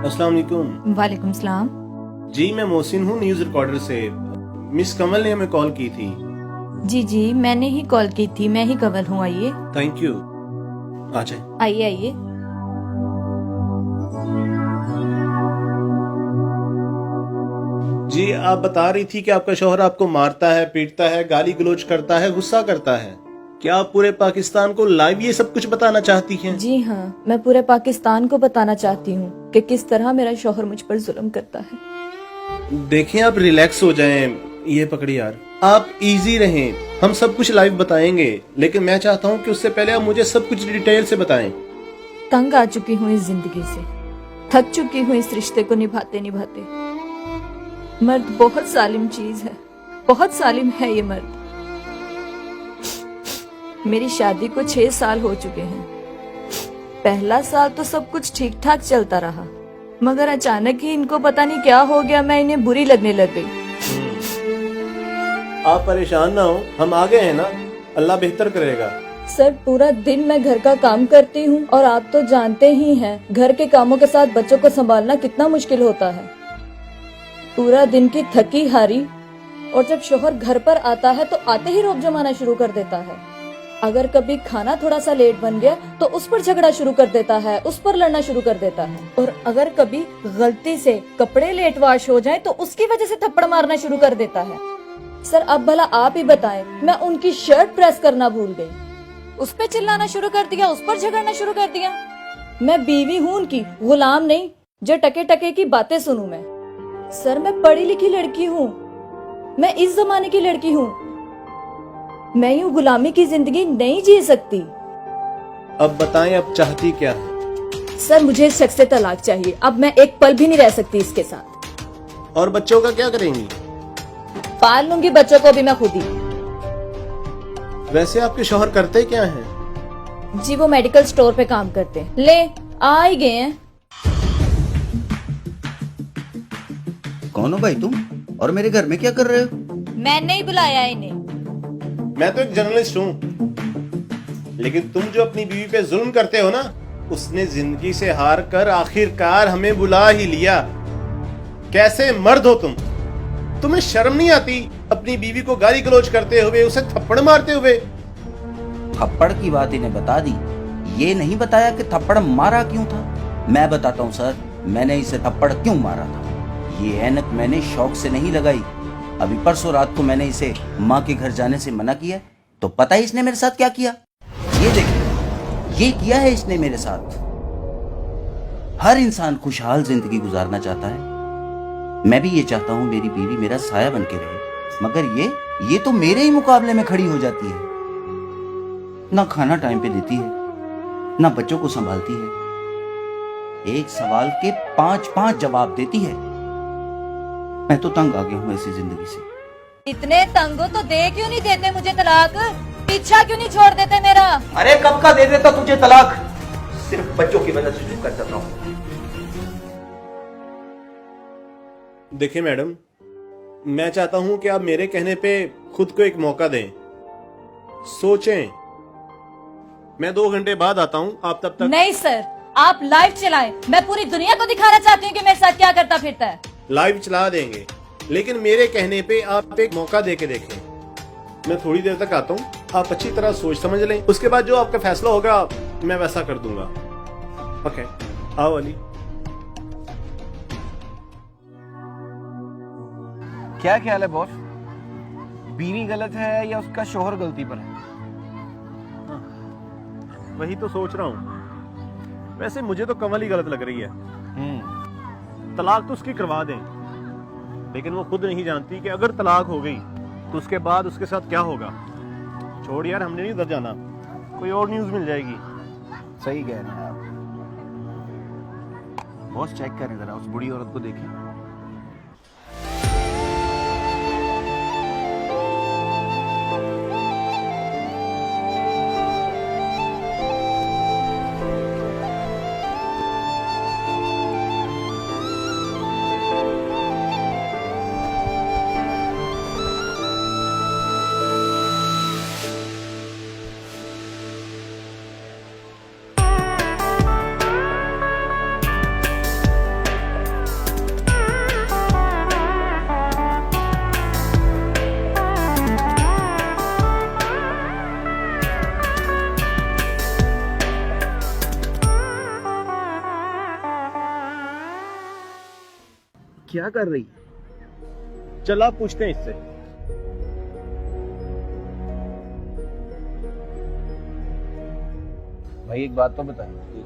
अस्सलाम वालेकुम। वालेकुम सलाम। जी मैं मोहसिन हूँ न्यूज रिकॉर्डर से। मिस कमल ने हमें कॉल की थी। जी मैंने ही कॉल की थी, मैं ही कवल हूँ। आइए थैंक यू। आ जाए। आइए आइए। जी आप बता रही थी कि आपका शौहर आपको मारता है, पीटता है, गाली गलौज करता है, गुस्सा करता है। क्या आप पूरे पाकिस्तान को लाइव ये सब कुछ बताना चाहती हैं? जी हाँ, मैं पूरे पाकिस्तान को बताना चाहती हूँ कि किस तरह मेरा शौहर मुझ पर जुल्म करता है। देखें आप रिलैक्स हो जाएं। ये पकड़ी यार, आप इजी रहें, हम सब कुछ लाइव बताएंगे, लेकिन मैं चाहता हूँ कि उससे पहले आप मुझे सब कुछ डिटेल से बताएं। तंग आ चुकी हूँ इस जिंदगी से, थक चुकी हूँ इस रिश्ते को निभाते निभाते। मर्द बहुत जालिम चीज है, बहुत जालिम है ये मर्द। मेरी शादी को 6 साल हो चुके हैं। पहला साल तो सब कुछ ठीक ठाक चलता रहा, मगर अचानक ही इनको पता नहीं क्या हो गया, मैं इन्हें बुरी लगने लग गई। आप परेशान ना हो, हम आ गए हैं ना, अल्लाह बेहतर करेगा। सर पूरा दिन मैं घर का काम करती हूँ और आप तो जानते ही हैं घर के कामों के साथ बच्चों को संभालना कितना मुश्किल होता है। पूरा दिन की थकी हारी, और जब शोहर घर पर आता है तो आते ही रोब जमाना शुरू कर देता है। अगर कभी खाना थोड़ा सा लेट बन गया तो उस पर झगड़ा शुरू कर देता है, उस पर लड़ना शुरू कर देता है। और अगर कभी गलती से कपड़े लेट वॉश हो जाए तो उसकी वजह से थप्पड़ मारना शुरू कर देता है। सर अब भला आप ही बताएं, मैं उनकी शर्ट प्रेस करना भूल गई, उस पे चिल्लाना शुरू कर दिया, उस पर झगड़ना शुरू कर दिया। मैं बीवी हूँ उनकी, गुलाम नहीं जो टके टके की बातें सुनूं मैं। सर मैं पढ़ी लिखी लड़की हूँ, मैं इस जमाने की लड़की हूँ, मैं यूं गुलामी की जिंदगी नहीं जी सकती। अब बताएं अब चाहती क्या है? सर मुझे इस शख्स से तलाक चाहिए, अब मैं एक पल भी नहीं रह सकती इसके साथ। और बच्चों का क्या करेंगी? पाल लूंगी बच्चों को भी मैं खुद ही। वैसे आपके शौहर करते क्या हैं? जी वो मेडिकल स्टोर पे काम करते हैं। ले आ ही गए हैं। कौन हो भाई तुम, और मेरे घर में क्या कर रहे हो? मैंने ही बुलाया इन्हें। मैं तो एक जर्नलिस्ट हूँ, लेकिन तुम जो अपनी बीवी पे जुल्म करते हो ना, उसने जिंदगी से हार कर आखिरकार हमें बुला ही लिया। कैसे मर्द हो तुम? तुम्हें शर्म नहीं आती अपनी बीवी को गाली गलौज करते हुए, उसे थप्पड़ मारते हुए? थप्पड़ की बात इन्हें बता दी, ये नहीं बताया कि थप्पड़ मारा क्यों था। मैं बताता हूँ सर, मैंने इसे थप्पड़ क्यों मारा था। ये ऐनक मैंने शौक से नहीं लगाई। अभी परसों रात को मैंने इसे माँ के घर जाने से मना किया, तो पता है इसने मेरे साथ क्या किया? ये देखिए, ये किया है इसने मेरे साथ। हर इंसान खुशहाल जिंदगी गुजारना चाहता है, मैं भी ये चाहता हूँ मेरी बीवी मेरा साया बन के रहे, मगर ये तो मेरे ही मुकाबले में खड़ी हो जाती है। ना खाना टाइम पे देती है, ना बच्चों को संभालती है, एक सवाल के 5-5 जवाब देती है। मैं तो तंग आ गया हूँ ऐसी जिंदगी से। इतने तंग हो तो दे क्यों नहीं देते मुझे तलाक? पीछा क्यों नहीं छोड़ देते मेरा? अरे कब का दे देता तुझे तलाक, सिर्फ बच्चों की वजह से चुप कर जाता हूँ। देखिए मैडम, मैं चाहता हूं कि आप मेरे कहने पे खुद को एक मौका दें, सोचें। मैं 2 घंटे बाद आता हूं, आप तब तक। नहीं सर, आप लाइव चलाएं, मैं पूरी दुनिया को दिखाना चाहती हूँ कि मेरे साथ क्या करता फिरता है। लाइव चला देंगे, लेकिन मेरे कहने पे आप एक मौका देके देखें। मैं थोड़ी देर तक आता हूँ, आप अच्छी तरह सोच समझ लें, उसके बाद जो आपका फैसला होगा मैं वैसा कर दूंगा। ओके, आओ अली। क्या ख्याल है बॉस, बीवी गलत है या उसका शोहर गलती पर है? वही तो सोच रहा हूँ। वैसे मुझे तो कमल ही गलत लग रही है। तलाक तो उसकी करवा दें, लेकिन वो खुद नहीं जानती कि अगर तलाक हो गई तो उसके बाद उसके साथ क्या होगा। छोड़ यार, हमने नहीं उधर जाना, कोई और न्यूज मिल जाएगी। सही कह रहे हैं आप बॉस। चेक करें जरा, उस बूढ़ी औरत को देखें। क्या कर रही? चला पूछते हैं इससे। भाई एक बात तो बताइए,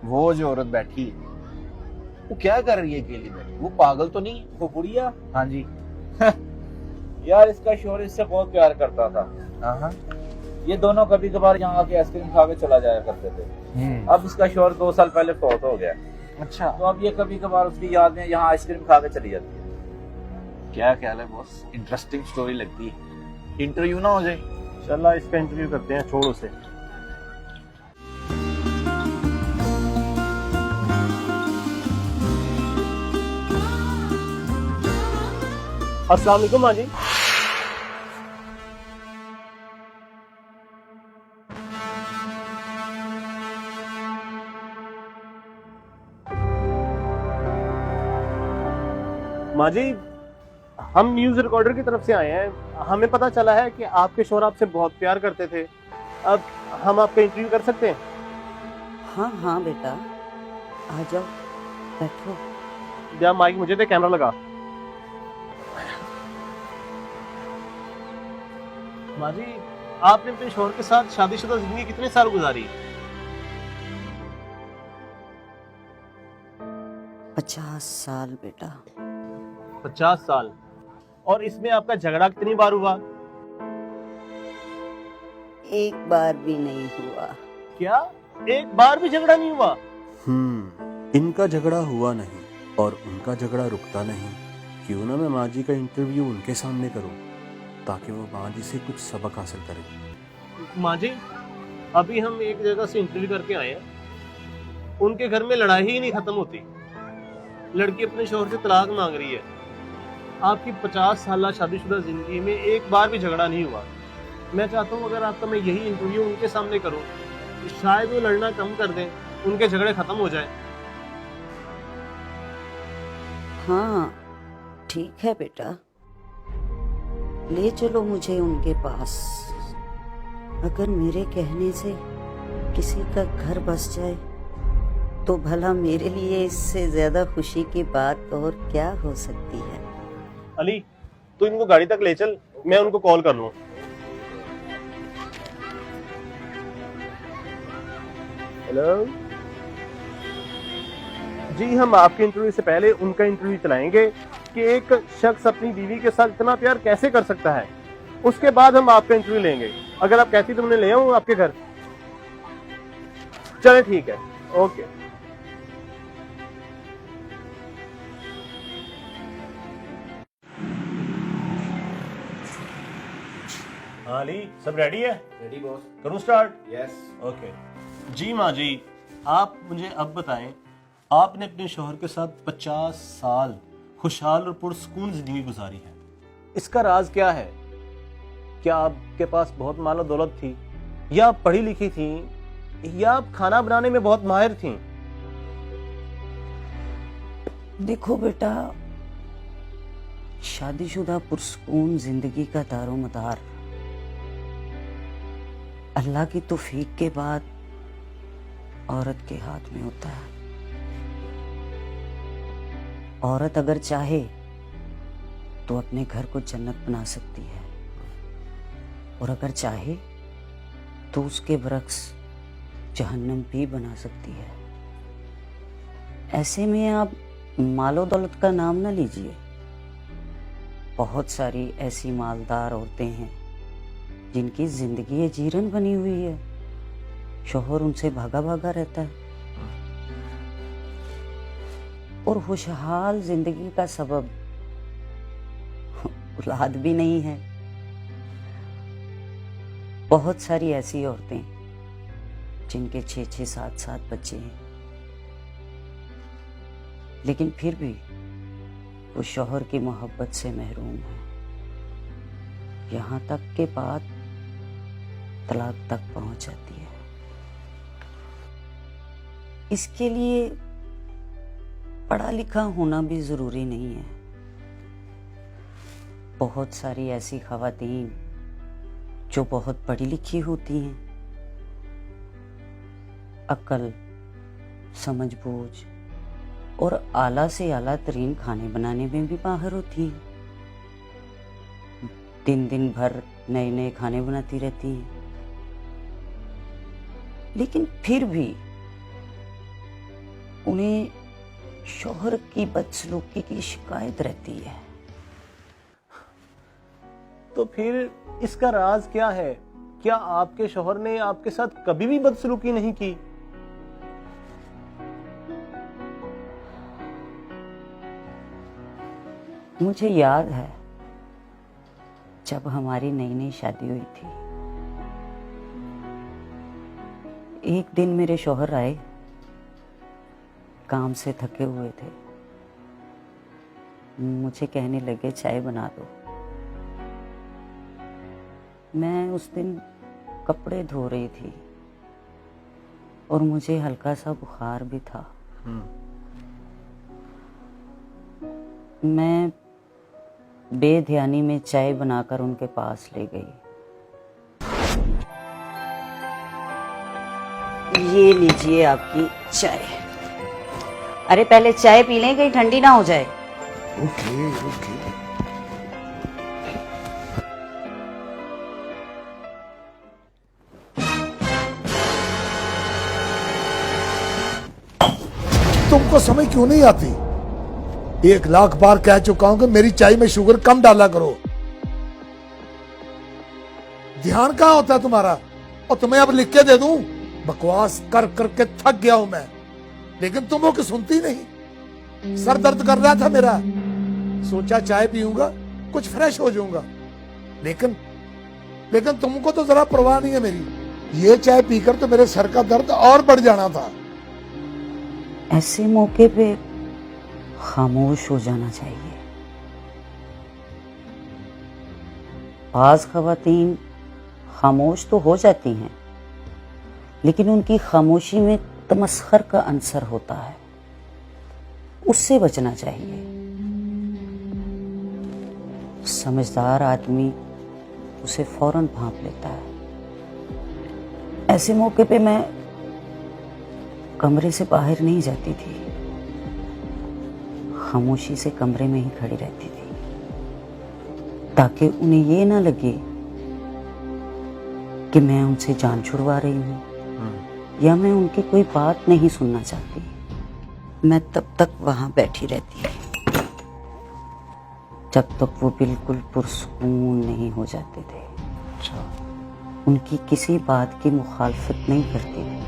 वो जो औरत बैठी है वो क्या कर रही है अकेली बैठी? वो पागल तो नहीं? वो बुढ़िया हाँ जी। यार, इसका शोहर इससे बहुत प्यार करता था। हाँ। ये दोनों कभी कभार यहाँ आके आइसक्रीम खा के चला जाया करते थे। अब इसका शोहर 2 साल पहले फौत हो गया, अच्छा, तो अब ये कभी कभार उसकी याद में यहाँ आइसक्रीम खा के चली जाती है। क्या ख्याल है बॉस? इंटरेस्टिंग स्टोरी लगती है। इंटरव्यू ना हो जाए? चला इसका इंटरव्यू करते हैं, छोड़ उसे। अस्सलाम वालेकुम माँ जी। माँ जी, हम न्यूज रिकॉर्डर की तरफ से आए हैं। हमें पता चला है कि आपके शोहर आपसे बहुत प्यार करते थे। अब हम आपका इंटरव्यू कर सकते हैं? हाँ हाँ बेटा, आ जाओ, बैठो। या माइक मुझे दे, कैमरा लगा। माँ जी, आपने अपने शोहर के साथ शादीशुदा जिंदगी कितने साल गुजारी? 50 साल बेटा। 50 साल। और इसमें आपका झगड़ा कितनी बार हुआ? एक बार भी नहीं हुआ। क्या एक बार भी झगड़ा नहीं हुआ? इनका झगड़ा हुआ नहीं और उनका झगड़ा रुकता नहीं। क्यों ना मैं माँ जी का इंटरव्यू उनके सामने करूं, ताकि वो माँ जी से कुछ सबक हासिल करें। माँ जी, अभी हम एक जगह से इंटरव्यू करके आए हैं। उनके घर में लड़ाई ही नहीं खत्म होती। लड़की अपने शोहर से तलाक मांग रही है। आपकी 50 साल शादीशुदा जिंदगी में एक बार भी झगड़ा नहीं हुआ। मैं चाहता हूँ अगर आपका मैं यही इंटरव्यू उनके सामने करूँ, तो शायद वो लड़ना कम कर दें, उनके झगड़े खत्म हो जाए। हाँ ठीक है बेटा, ले चलो मुझे उनके पास। अगर मेरे कहने से किसी का घर बस जाए तो भला मेरे लिए इससे ज्यादा खुशी की बात और क्या हो सकती है। अली, तू इनको गाड़ी तक ले चल, मैं उनको कॉल कर लूँ। हेलो जी, हम आपके इंटरव्यू से पहले उनका इंटरव्यू चलाएंगे कि एक शख्स अपनी बीवी के साथ इतना प्यार कैसे कर सकता है। उसके बाद हम आपका इंटरव्यू लेंगे। अगर आप कहती तो मैं ले आऊं आपके घर। चले ठीक है, ओके। हाँ अली, सब रेडी है? Ready boss. करूं स्टार्ट? यस। ओके जी। माँ जी, आप मुझे अब बताएं, आपने अपने शौहर के साथ 50 साल खुशहाल और पुरसकून जिंदगी गुजारी है। इसका राज क्या है? क्या आपके पास बहुत मालो दौलत थी, या आप पढ़ी लिखी थी, या आप खाना बनाने में बहुत माहिर थी? देखो बेटा, शादीशुदा पुरसकून जिंदगी का दारोमदार अल्लाह की तौफीक के बाद औरत के हाथ में होता है। औरत अगर चाहे तो अपने घर को जन्नत बना सकती है, और अगर चाहे तो उसके बरक्स जहन्नम भी बना सकती है। ऐसे में आप मालो दौलत का नाम ना लीजिए। बहुत सारी ऐसी मालदार औरतें हैं जिनकी जिंदगी जीरन बनी हुई है, शौहर उनसे भागा भागा रहता है, और खुशहाल जिंदगी का सबब औलाद भी नहीं है। बहुत सारी ऐसी औरतें जिनके 6-6, 7-7 बच्चे हैं, लेकिन फिर भी वो शौहर की मोहब्बत से महरूम है। यहाँ तक के बाद तलाक तक पहुंच जाती है। इसके लिए पढ़ा लिखा होना भी जरूरी नहीं है। बहुत सारी ऐसी खवातीन जो बहुत पढ़ी लिखी होती हैं, अक्ल, समझ बूझ और आला से आला तरीन खाने बनाने में भी माहिर होती हैं। दिन दिन भर नए नए खाने बनाती रहती हैं, लेकिन फिर भी उन्हें शौहर की बदसलूकी की शिकायत रहती है। तो फिर इसका राज क्या है? क्या आपके शौहर ने आपके साथ कभी भी बदसलूकी नहीं की? मुझे याद है जब हमारी नई नई शादी हुई थी, एक दिन मेरे शौहर आए, काम से थके हुए थे, मुझे कहने लगे चाय बना दो। मैं उस दिन कपड़े धो रही थी और मुझे हल्का सा बुखार भी था। मैं बेध्यानी में चाय बनाकर उनके पास ले गई। ये लीजिए आपकी चाय। अरे पहले चाय पी लें, कहीं ठंडी ना हो जाए। Okay okay. तुमको समझ क्यों नहीं आती? 1,00,000 बार कह चुका हूं कि मेरी चाय में शुगर कम डाला करो। ध्यान कहां होता है तुम्हारा? और तुम्हें अब लिख के दे दूं? बकवास कर करके थक गया हूं मैं, लेकिन तुम वो की सुनती नहीं। सर दर्द कर रहा था मेरा, सोचा चाय पीऊंगा कुछ फ्रेश हो जाऊंगा, लेकिन तुमको तो जरा परवाह नहीं है मेरी। ये चाय पीकर तो मेरे सर का दर्द और बढ़ जाना था। ऐसे मौके पे खामोश हो जाना चाहिए। बाज़ ख़वातीन खामोश तो हो जाती हैं, लेकिन उनकी खामोशी में तमस्खर का अंसर होता है, उससे बचना चाहिए। समझदार आदमी उसे फौरन भांप लेता है। ऐसे मौके पे मैं कमरे से बाहर नहीं जाती थी, खामोशी से कमरे में ही खड़ी रहती थी, ताकि उन्हें ये ना लगे कि मैं उनसे जान छुड़वा रही हूँ या मैं उनकी कोई बात नहीं सुनना चाहती। मैं तब तक वहां बैठी रहती जब तक वो बिल्कुल पुरसुकून नहीं हो जाते थे। उनकी किसी बात की मुखालफत नहीं करती थी,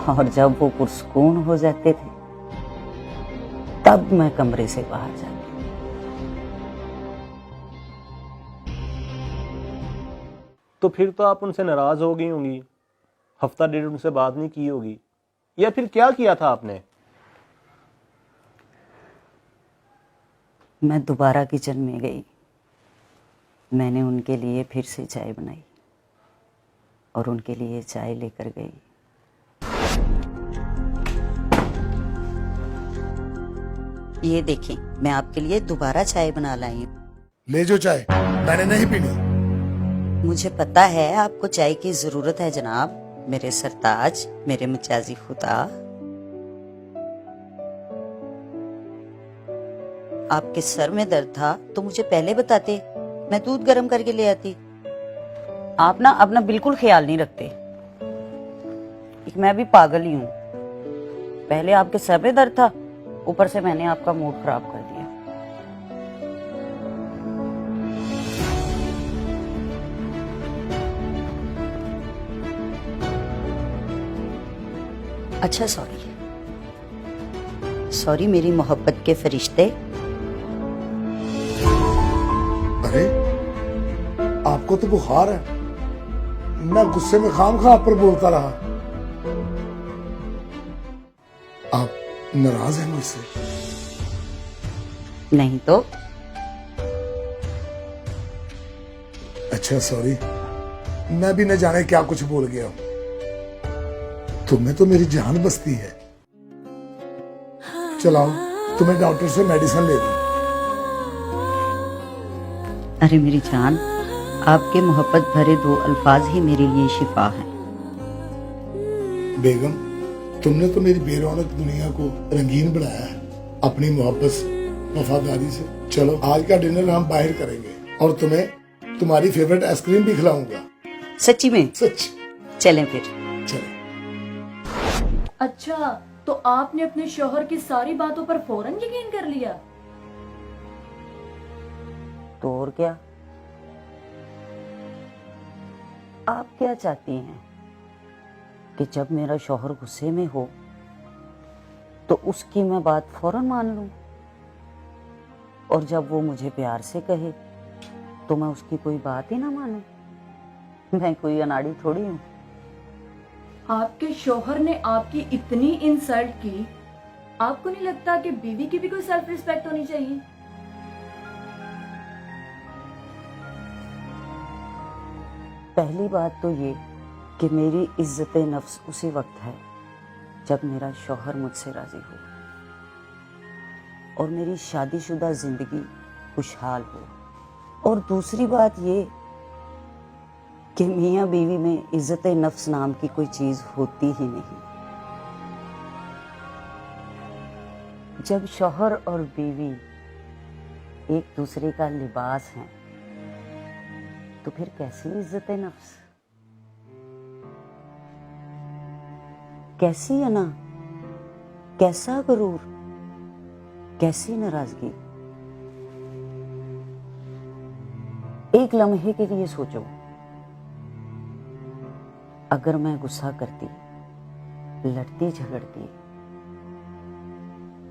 और जब वो पुरसुकून हो जाते थे तब मैं कमरे से बाहर जाती। तो फिर तो आप उनसे नाराज हो गई होंगी, हफ्ता डेढ़ उनसे बात नहीं की होगी, या फिर क्या किया था आपने? मैं दोबारा किचन में गई, मैंने उनके लिए फिर से चाय बनाई और उनके लिए चाय लेकर गई। ये देखें, मैं आपके लिए दोबारा चाय बना लाई हूँ। ले जो चाय, मैंने नहीं पीनी। मुझे पता है आपको चाय की जरूरत है जनाब, मेरे सरताज, मेरे मजाजी खुदा। आपके सर में दर्द था तो मुझे पहले बताते, मैं दूध गर्म करके ले आती। आप ना अपना बिल्कुल ख्याल नहीं रखते। एक मैं भी पागल ही हूँ, पहले आपके सर में दर्द था, ऊपर से मैंने आपका मूड खराब कर दिया। अच्छा सॉरी मेरी मोहब्बत के फरिश्ते। अरे आपको तो बुखार है, मैं गुस्से में खामखा आप पर बोलता रहा। आप नाराज हैं मुझसे? नहीं तो। अच्छा सॉरी, मैं भी न जाने क्या कुछ बोल गया हूं। तुम्हें तो मेरी जान बसती है। चलाओ, तुम्हें डॉक्टर से मेडिसिन ले दूं। अरे मेरी जान, आपके मोहब्बत भरे दो अल्फाज ही मेरे लिए शिफा हैं। बेगम, तुमने तो मेरी बेरौनक दुनिया को रंगीन बनाया है अपनी मोहब्बत से, वफादारी से। चलो आज का डिनर हम बाहर करेंगे और तुम्हें तुम्हारी फेवरेट आइसक्रीम भी खिलाऊंगा। सच्ची में? सच। चलें फिर। चलो। अच्छा, तो आपने अपने शौहर की सारी बातों पर फौरन यकीन कर लिया? तो और क्या? आप क्या चाहती हैं कि जब मेरा शौहर गुस्से में हो तो उसकी मैं बात फौरन मान लूं, और जब वो मुझे प्यार से कहे तो मैं उसकी कोई बात ही ना मानूं? मैं कोई अनाड़ी थोड़ी हूं। आपके शौहर ने आपकी इतनी इंसल्ट की, आपको नहीं लगता कि बीवी की भी कोई सेल्फ रिस्पेक्ट होनी चाहिए? पहली बात तो ये कि मेरी इज्जत नफ्स उसी वक्त है जब मेरा शौहर मुझसे राजी हो और मेरी शादीशुदा जिंदगी खुशहाल हो। और दूसरी बात ये कि मियाँ बीवी में इज्जत नफ्स नाम की कोई चीज होती ही नहीं। जब शौहर और बीवी एक दूसरे का लिबास हैं तो फिर कैसी इज्जत नफ्स, कैसी अना, कैसा गुरूर, कैसी नाराजगी। एक लम्हे के लिए सोचो, अगर मैं गुस्सा करती, लड़ती झगड़ती,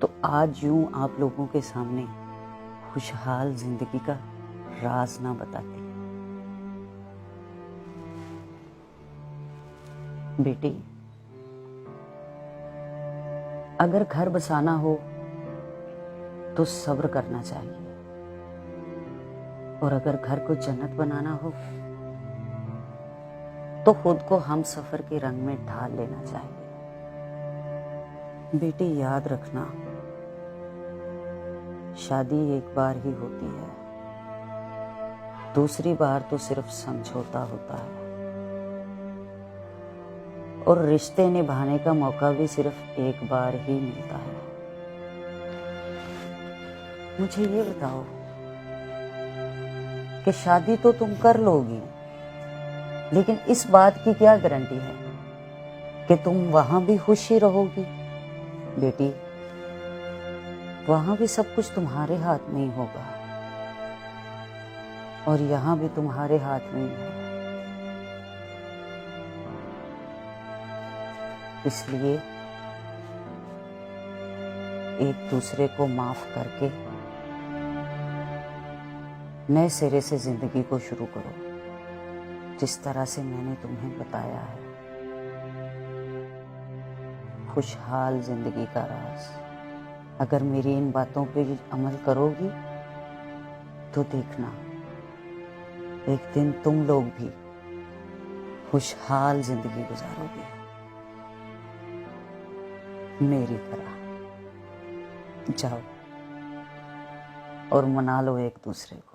तो आज यूं आप लोगों के सामने खुशहाल जिंदगी का राज ना बताती। बेटी, अगर घर बसाना हो तो सब्र करना चाहिए, और अगर घर को जन्नत बनाना हो तो खुद को हम सफर के रंग में ढाल लेना चाहिए। बेटी, याद रखना, शादी एक बार ही होती है, दूसरी बार तो सिर्फ समझौता होता है, और रिश्ते निभाने का मौका भी सिर्फ एक बार ही मिलता है। मुझे ये बताओ कि शादी तो तुम कर लोगी, लेकिन इस बात की क्या गारंटी है कि तुम वहां भी खुश ही रहोगी? बेटी, वहां भी सब कुछ तुम्हारे हाथ में ही होगा, और यहां भी तुम्हारे हाथ में ही है। इसलिए एक दूसरे को माफ करके नए सिरे से जिंदगी को शुरू करो, जिस तरह से मैंने तुम्हें बताया है। खुशहाल जिंदगी का राज, अगर मेरी इन बातों पे अमल करोगी तो देखना, एक दिन तुम लोग भी खुशहाल जिंदगी गुजारोगे मेरी तरह। जाओ और मना लो एक दूसरे को।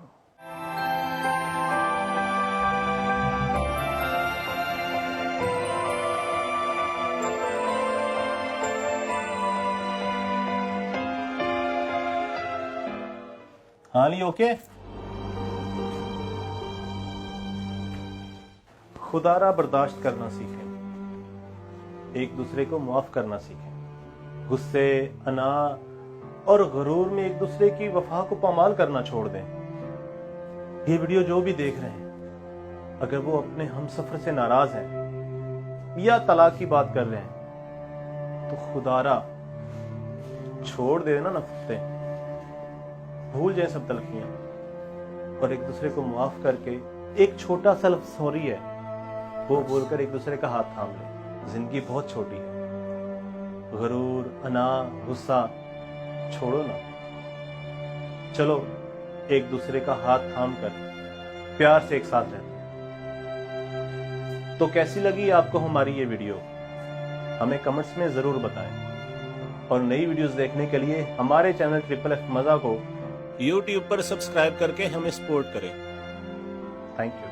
हाँ ली ओके। खुदारा बर्दाश्त करना सीखें, एक दूसरे को माफ करना सीखें। गुस्से, अना और गुरूर में एक दूसरे की वफा को पामाल करना छोड़ दें। ये वीडियो जो भी देख रहे हैं, अगर वो अपने हमसफर से नाराज हैं या तलाक की बात कर रहे हैं, तो खुदारा छोड़ देना नफरतें, भूल जाए सब तलखियां, और एक दूसरे को माफ करके एक छोटा सा लफ्ज़ सॉरी है वो बोलकर एक दूसरे का हाथ थाम ले। जिंदगी बहुत छोटी है, गुरूर, अना, गुस्सा छोड़ो ना। चलो एक दूसरे का हाथ थाम कर प्यार से एक साथ रहते हैं। तो कैसी लगी आपको हमारी ये वीडियो, हमें कमेंट्स में जरूर बताएं, और नई वीडियोस देखने के लिए हमारे चैनल ट्रिपल एफ मजा को YouTube पर सब्सक्राइब करके हमें सपोर्ट करें। Thank you.